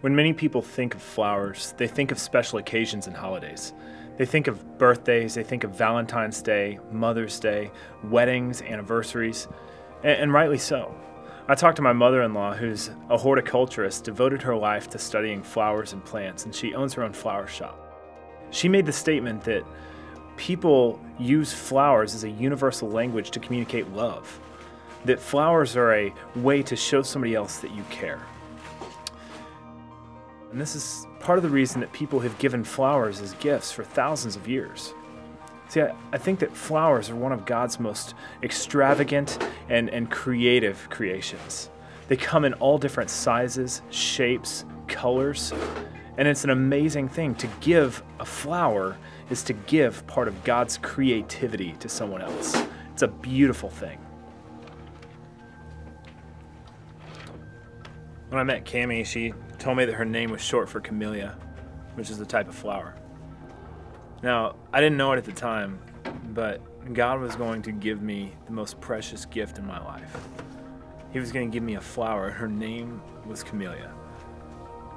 When many people think of flowers, they think of special occasions and holidays. They think of birthdays, they think of Valentine's Day, Mother's Day, weddings, anniversaries, and rightly so. I talked to my mother-in-law, who's a horticulturist, devoted her life to studying flowers and plants, and she owns her own flower shop. She made the statement that people use flowers as a universal language to communicate love, that flowers are a way to show somebody else that you care. And this is part of the reason that people have given flowers as gifts for thousands of years. See, I think that flowers are one of God's most extravagant and creative creations. They come in all different sizes, shapes, colors, and it's an amazing thing. To give a flower is to give part of God's creativity to someone else. It's a beautiful thing. When I met Cami, she told me that her name was short for camellia, which is a type of flower. Now, I didn't know it at the time, but God was going to give me the most precious gift in my life. He was going to give me a flower, and her name was Camellia,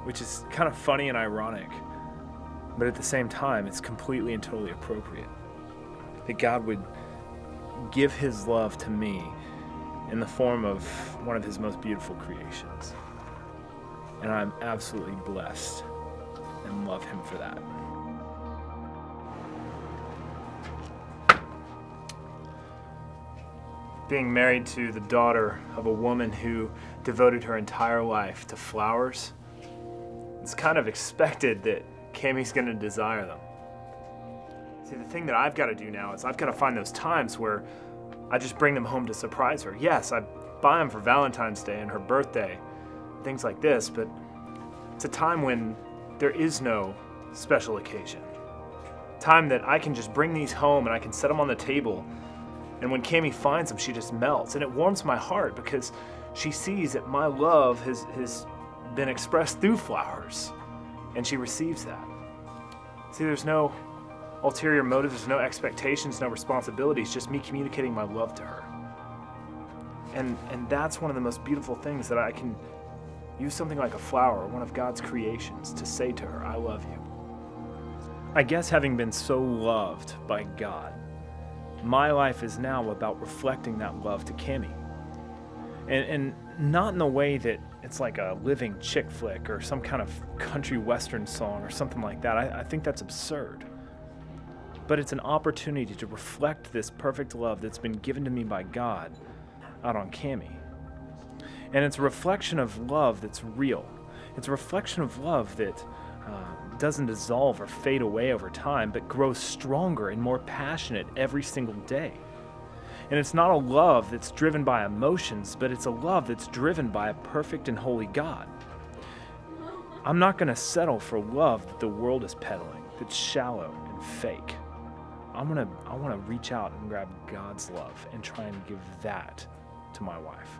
which is kind of funny and ironic, but at the same time, it's completely and totally appropriate. That God would give His love to me in the form of one of His most beautiful creations. And I'm absolutely blessed and love Him for that. Being married to the daughter of a woman who devoted her entire life to flowers, it's kind of expected that Cami's going to desire them. See, the thing that I've got to do now is I've got to find those times where I just bring them home to surprise her. Yes, I buy them for Valentine's Day and her birthday, things like this, but it's a time when there is no special occasion. Time that I can just bring these home and I can set them on the table, and when Cami finds them, she just melts, and it warms my heart because she sees that my love has been expressed through flowers, and she receives that. See, there's no ulterior motives, there's no expectations, no responsibilities, just me communicating my love to her. And that's one of the most beautiful things, that I can use something like a flower, one of God's creations, to say to her, I love you. I guess having been so loved by God, my life is now about reflecting that love to Cami. And not in the way that it's like a living chick flick or some kind of country western song or something like that. I think that's absurd. But it's an opportunity to reflect this perfect love that's been given to me by God out on Cami. And it's a reflection of love that's real. It's a reflection of love that doesn't dissolve or fade away over time, but grows stronger and more passionate every single day. And it's not a love that's driven by emotions, but it's a love that's driven by a perfect and holy God. I'm not going to settle for love that the world is peddling, that's shallow and fake. I want to reach out and grab God's love and try and give that to my wife.